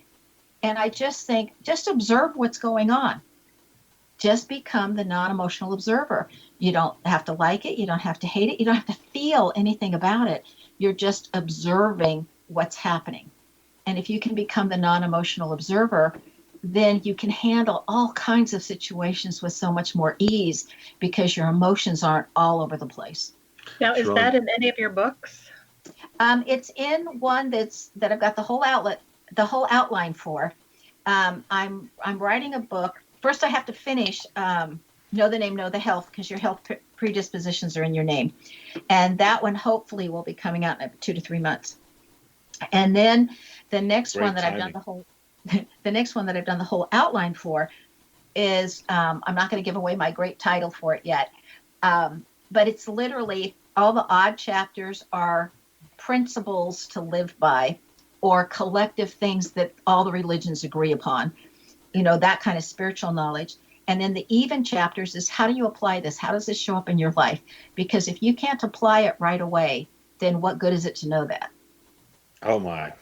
And I just think, just observe what's going on. Just become the non-emotional observer. You don't have to like it. You don't have to hate it. You don't have to feel anything about it. You're just observing what's happening. And if you can become the non-emotional observer, then you can handle all kinds of situations with so much more ease because your emotions aren't all over the place. Now, is that in any of your books? It's in one that I've got the whole outline for. I'm writing a book. First, I have to finish Know the Name, Know the Health, because your health predispositions are in your name. And that one hopefully will be coming out in 2 to 3 months. And then the next one that I've done the whole outline for is, I'm not going to give away my great title for it yet, but it's literally all the odd chapters are principles to live by, or collective things that all the religions agree upon. That kind of spiritual knowledge. And then the even chapters is, how do you apply this? How does this show up in your life? Because if you can't apply it right away, then what good is it to know that? Oh my.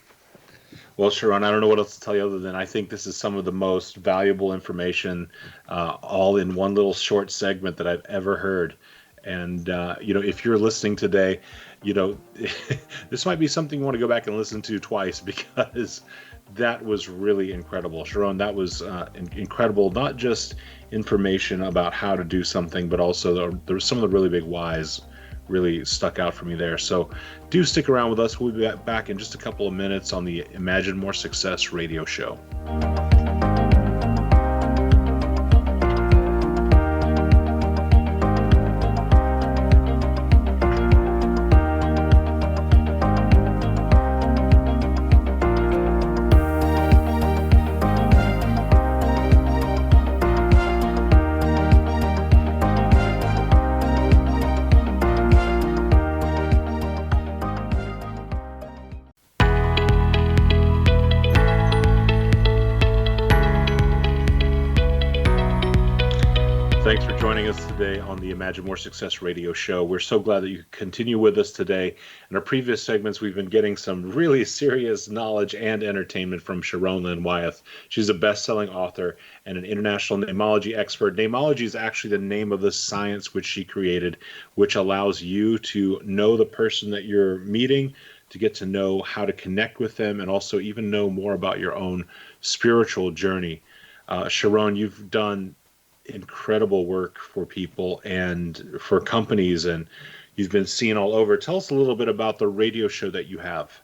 Well, Sharon, I don't know what else to tell you other than I think this is some of the most valuable information all in one little short segment that I've ever heard. And, if you're listening today, this might be something you want to go back and listen to twice, because that was really incredible. Sharon, that was incredible, not just information about how to do something, but also there were some of the really big whys really stuck out for me there. So do stick around with us. We'll be back in just a couple of minutes on the Imagine More Success radio show. Thanks for joining us today on the Imagine More Success radio show. We're so glad that you continue with us today. In our previous segments, we've been getting some really serious knowledge and entertainment from Sharón Lynn Wyeth. She's a best-selling author and an international Neimology expert. Neimology is actually the name of the science which she created, which allows you to know the person that you're meeting, to get to know how to connect with them, and also even know more about your own spiritual journey. Sharón, you've done incredible work for people and for companies, and you've been seen all over. Tell us a little bit about the radio show that you have.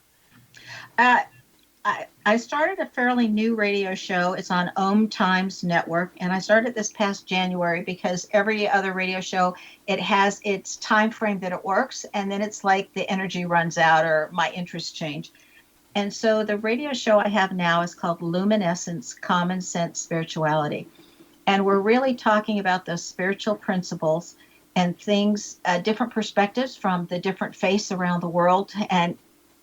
I started a fairly new radio show. It's on Times Network, and I started this past January because every other radio show, it has its time frame that it works, and then it's like the energy runs out or my interests change. And so the radio show I have now is called Luminescence Common Sense Spirituality. And we're really talking about those spiritual principles and things, different perspectives from the different faiths around the world. And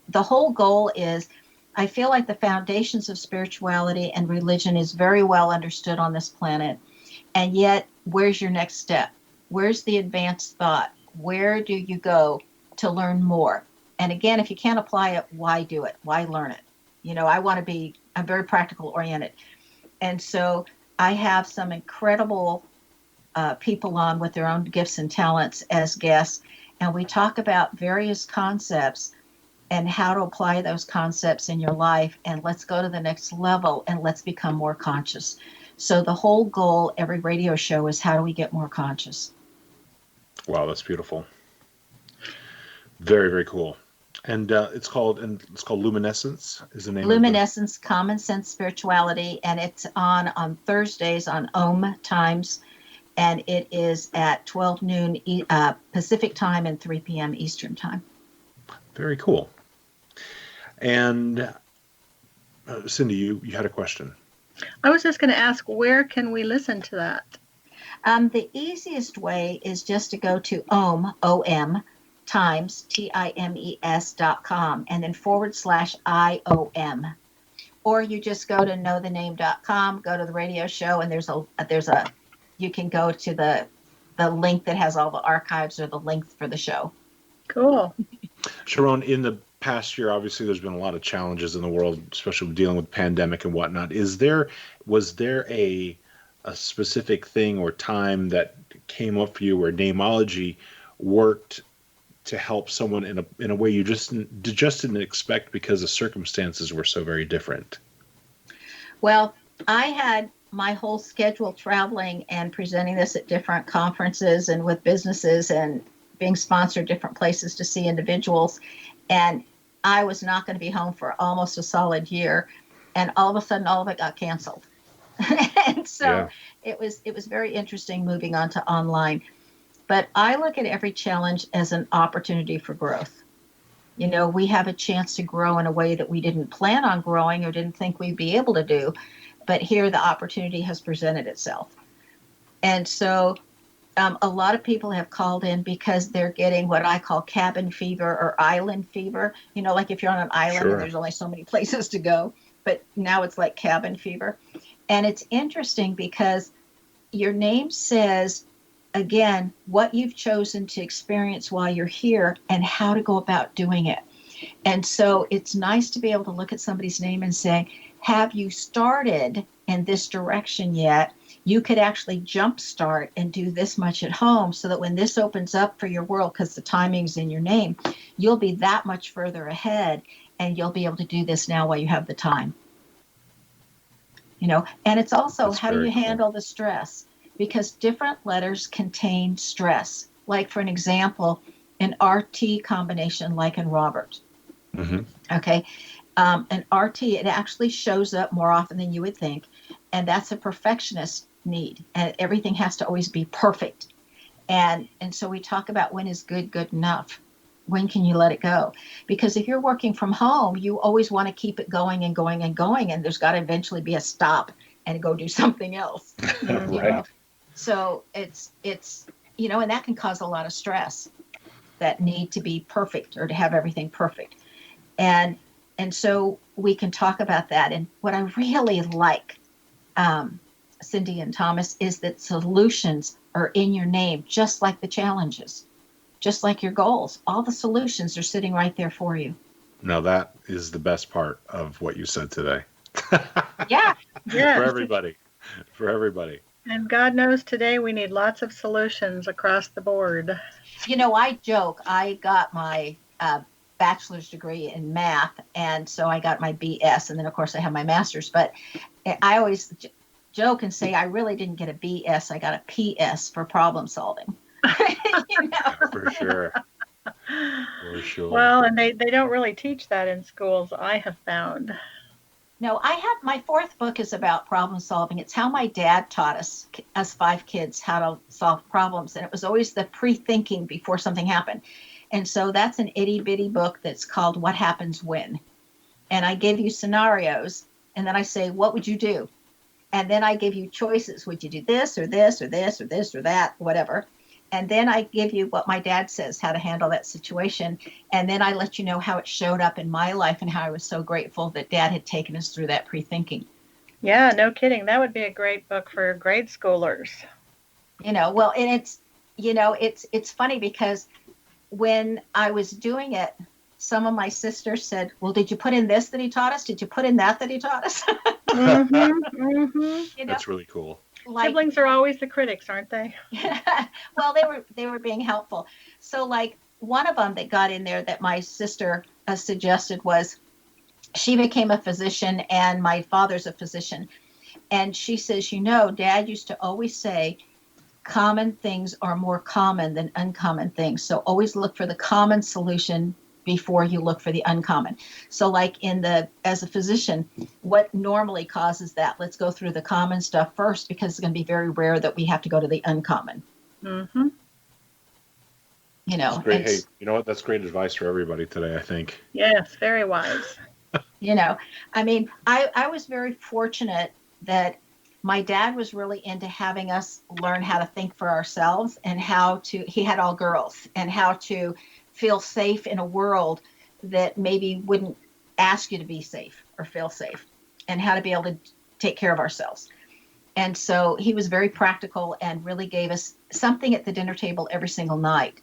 the whole goal is, I feel like the foundations of spirituality and religion is very well understood on this planet. And yet, where's your next step? Where's the advanced thought? Where do you go to learn more? And again, if you can't apply it, why do it? Why learn it? You know, I'm very practical oriented. And so I have some incredible people on with their own gifts and talents as guests, and we talk about various concepts and how to apply those concepts in your life, and let's go to the next level and let's become more conscious. So the whole goal, every radio show, is how do we get more conscious? Wow, that's beautiful. Very, very cool. And it's called Luminescence is the name. Luminescence Common Sense Spirituality, and it's on Thursdays on Times, and it is at 12 noon Pacific time and 3 p.m. Eastern time. Very cool. And Cindy, you had a question. I was just going to ask, where can we listen to that? The easiest way is just to go to OM Times, TIMES.com, and then /IOM. Or you just go to knowthename.com, go to the radio show, and you can go to the link that has all the archives or the link for the show. Cool. Sharón, in the past year, obviously there's been a lot of challenges in the world, especially dealing with pandemic and whatnot. Was there a specific thing or time that came up for you where Neimology worked to help someone in a way you just didn't expect because the circumstances were so very different? Well, I had my whole schedule traveling and presenting this at different conferences and with businesses and being sponsored different places to see individuals. And I was not going to be home for almost a solid year. And all of a sudden, all of it got canceled. And so it was very interesting moving on to online. But I look at every challenge as an opportunity for growth. You know, we have a chance to grow in a way that we didn't plan on growing or didn't think we'd be able to do. But here the opportunity has presented itself. And so a lot of people have called in because they're getting what I call cabin fever or island fever. You know, like if you're on an island and there's only so many places to go. But now it's like cabin fever. And it's interesting because your name says, again, what you've chosen to experience while you're here and how to go about doing it. And so it's nice to be able to look at somebody's name and say, have you started in this direction yet? You could actually jumpstart and do this much at home so that when this opens up for your world, because the timing's in your name, you'll be that much further ahead and you'll be able to do this now while you have the time. You know, and it's also how do you handle the stress? Because different letters contain stress. Like, for an example, an RT combination, like in Robert. Mm-hmm. Okay. An RT, it actually shows up more often than you would think. And that's a perfectionist need. And everything has to always be perfect. And so we talk about when is good enough? When can you let it go? Because if you're working from home, you always want to keep it going and going and going. And there's got to eventually be a stop and go do something else. Right. You know? So it's, you know, and that can cause a lot of stress, that need to be perfect or to have everything perfect. And so we can talk about that. And what I really like Cindy and Thomas, is that solutions are in your name, just like the challenges, just like your goals. All the solutions are sitting right there for you. Now that is the best part of what you said today. Yeah. Yes. For everybody. For everybody. And God knows today we need lots of solutions across the board. You know, I joke, I got my bachelor's degree in math, and so I got my BS, and then of course I have my master's, but I always joke and say I really didn't get a BS, I got a PS for problem solving. You know? For sure. For sure. Well, and they don't really teach that in schools, I have found. No, I have my fourth book is about problem solving. It's how my dad taught us 5 kids, how to solve problems. And it was always the pre-thinking before something happened. And so that's an itty bitty book that's called What Happens When. And I give you scenarios, and then I say, what would you do? And then I give you choices. Would you do this or this or this or this or that, whatever? And then I give you what my dad says, how to handle that situation. And then I let you know how it showed up in my life and how I was so grateful that Dad had taken us through that pre-thinking. Yeah, no kidding. That would be a great book for grade schoolers. You know, well, and it's, you know, it's funny because when I was doing it, some of my sisters said, well, did you put in this that he taught us? Did you put in that he taught us? Mm-hmm, mm-hmm. You know, That's really cool. like, Siblings are always the critics, aren't they? well, they were being helpful. So like one of them that got in there that my sister suggested was, she became a physician and my father's a physician. And she says, you know, Dad used to always say, common things are more common than uncommon things. So always look for the common solution before you look for the uncommon. So like as a physician, what normally causes that? Let's go through the common stuff first, because it's going to be very rare that we have to go to the uncommon. Mm-hmm. That's You know, great. Hey, you know what? That's great advice for everybody today, I think. Yes, very wise. you know, I mean, I was very fortunate that my dad was really into having us learn how to think for ourselves and he had all girls, and how to feel safe in a world that maybe wouldn't ask you to be safe or feel safe, and how to be able to take care of ourselves. And so he was very practical and really gave us something at the dinner table every single night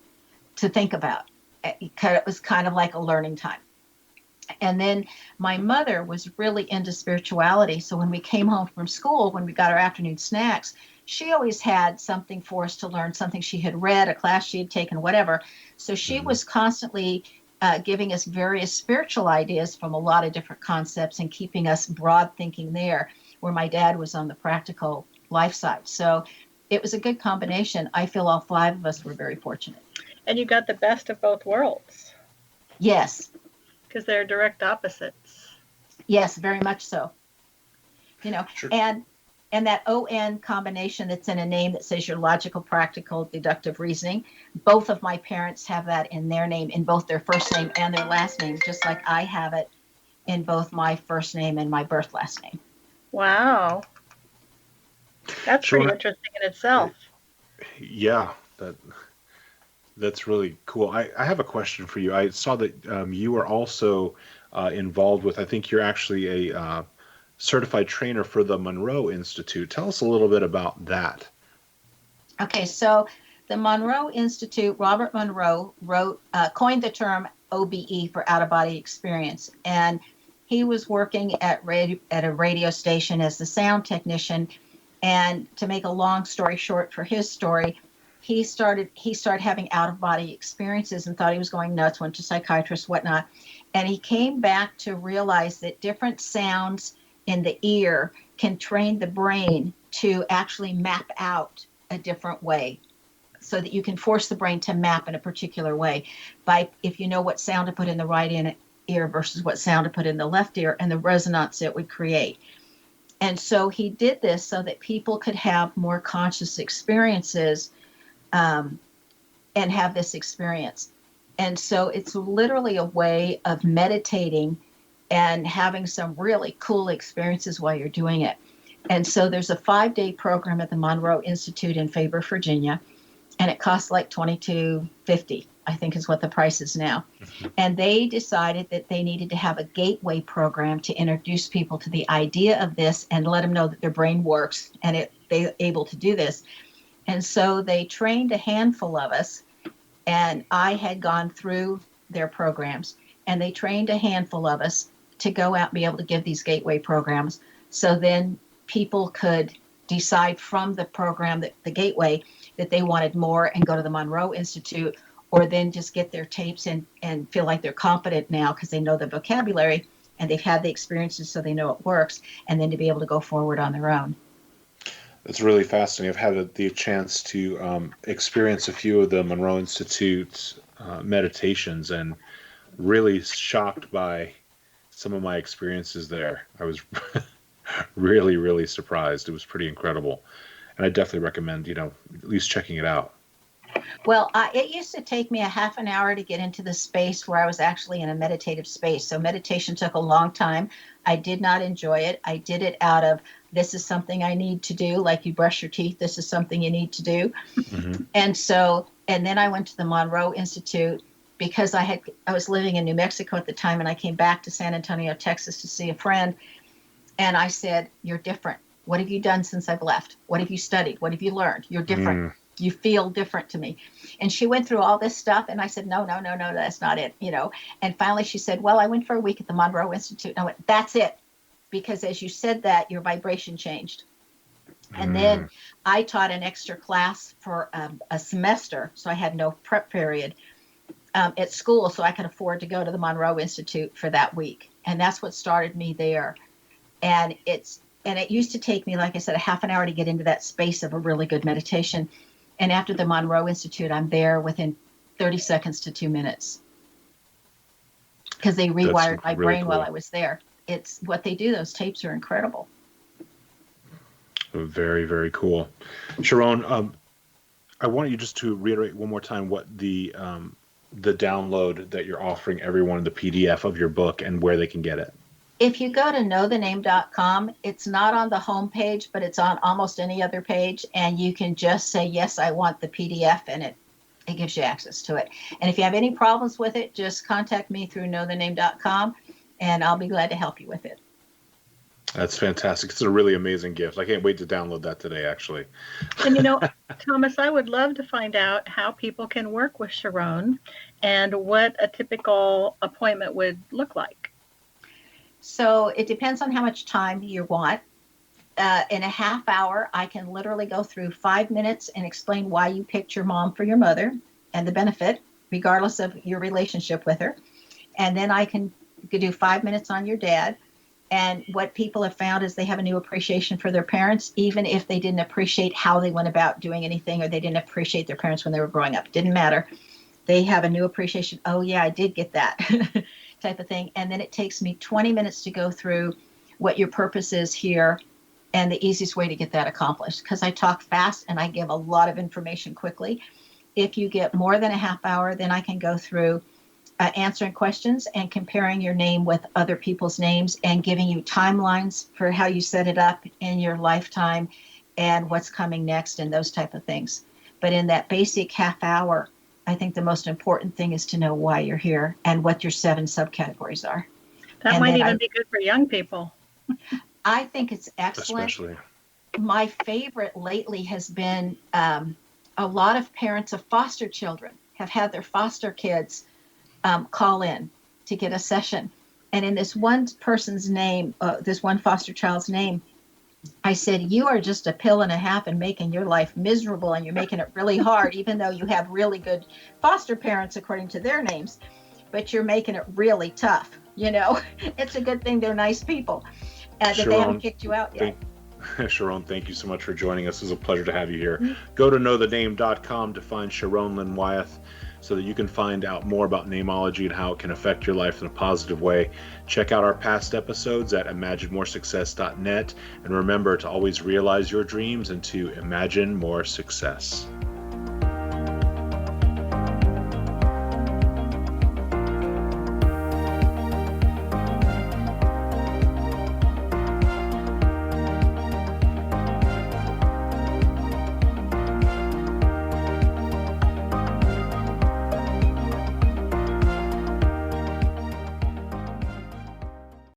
to think about. It was kind of like a learning time. And then my mother was really into spirituality. So when we came home from school, when we got our afternoon snacks, she always had something for us to learn, something she had read, a class she had taken, whatever. So she was constantly giving us various spiritual ideas from a lot of different concepts and keeping us broad thinking there, where my dad was on the practical life side. So it was a good combination. I feel all 5 of us were very fortunate. And you got the best of both worlds. Yes. Because they're direct opposites. Yes, very much so. You know, Sure. and that ON combination that's in a name that says your logical, practical, deductive reasoning, both of my parents have that in their name, in both their first name and their last name, just like I have it in both my first name and my birth last name. Wow. That's Sure. pretty interesting in itself. Yeah, that's really cool. I have a question for you. I saw that you are also involved with, I think you're actually a certified trainer for the Monroe Institute. Tell us a little bit about that. Okay, so the Monroe Institute, Robert Monroe coined the term OBE for out-of-body experience. And he was working at a radio station as the sound technician. And to make a long story short for his story, he started having out-of-body experiences and thought he was going nuts, went to psychiatrists, whatnot. And he came back to realize that different sounds in the ear can train the brain to actually map out a different way, so that you can force the brain to map in a particular way if you know what sound to put in the right ear versus what sound to put in the left ear, and the resonance it would create. And so he did this so that people could have more conscious experiences and have this experience. And so it's literally a way of meditating and having some really cool experiences while you're doing it. And so there's a 5-day program at the Monroe Institute in Faber, Virginia, and it costs like $22.50. I think is what the price is now. And they decided that they needed to have a gateway program to introduce people to the idea of this and let them know that their brain works and they're able to do this. And so they trained a handful of us, and I had gone through their programs, and they trained a handful of us to go out and be able to give these gateway programs. So then people could decide from the program, that the gateway, that they wanted more and go to the Monroe Institute, or then just get their tapes and feel like they're competent now because they know the vocabulary and they've had the experiences so they know it works, and then to be able to go forward on their own. It's really fascinating. I've had the chance to experience a few of the Monroe Institute's meditations, and really shocked by some of my experiences there. I was really, really surprised. It was pretty incredible. And I definitely recommend, at least checking it out. Well, it used to take me a half an hour to get into the space where I was actually in a meditative space. So meditation took a long time. I did not enjoy it. I did it out of, this is something I need to do. Like you brush your teeth, this is something you need to do. Mm-hmm. And then I went to the Monroe Institute because I was living in New Mexico at the time, and I came back to San Antonio, Texas to see a friend. And I said, you're different. What have you done since I've left? What have you studied? What have you learned? You're different. You feel different to me. And she went through all this stuff. And I said, no, that's not it. And finally she said, well, I went for a week at the Monroe Institute. And I went, that's it. Because as you said that, your vibration changed. And then I taught an extra class for a semester. So I had no prep period at school. So I could afford to go to the Monroe Institute for that week. And that's what started me there. And it used to take me, like I said, a half an hour to get into that space of a really good meditation. And after the Monroe Institute, I'm there within 30 seconds to 2 minutes. Because they rewired my brain while I was there. It's what they do. Those tapes are incredible. Very, very cool. Sharón, I want you just to reiterate one more time what the download that you're offering everyone, the PDF of your book, and where they can get it. If you go to knowthename.com, it's not on the home page, but it's on almost any other page. And you can just say, yes, I want the PDF, and it gives you access to it. And if you have any problems with it, just contact me through knowthename.com, and I'll be glad to help you with it. That's fantastic. It's a really amazing gift. I can't wait to download that today, actually. And Thomas, I would love to find out how people can work with Sharón and what a typical appointment would look like. So it depends on how much time you want. In a half hour, I can literally go through 5 minutes and explain why you picked your mom for your mother and the benefit, regardless of your relationship with her. And then I can do 5 minutes on your dad. And what people have found is they have a new appreciation for their parents, even if they didn't appreciate how they went about doing anything, or they didn't appreciate their parents when they were growing up. It didn't matter. They have a new appreciation. Oh, yeah, I did get that type of thing. And then it takes me 20 minutes to go through what your purpose is here and the easiest way to get that accomplished. Because I talk fast and I give a lot of information quickly. If you get more than a half hour, then I can go through answering questions and comparing your name with other people's names and giving you timelines for how you set it up in your lifetime and what's coming next and those type of things. But in that basic half hour, I think the most important thing is to know why you're here and what your 7 subcategories are. That might even be good for young people. I think it's excellent. Especially. My favorite lately has been a lot of parents of foster children have had their foster kids call in to get a session. And in this one person's name, this one foster child's name, I said, you are just a pill and a half and making your life miserable, and you're making it really hard, even though you have really good foster parents according to their names, but you're making it really tough. It's a good thing they're nice people that Sharón, they haven't kicked you out yet. Sharón, thank you so much for joining us. It was a pleasure to have you here. Mm-hmm. Go to knowthename.com to find Sharón Lynn Wyeth, so that you can find out more about Neimology and how it can affect your life in a positive way. Check out our past episodes at imaginemoresuccess.net, and remember to always realize your dreams and to imagine more success.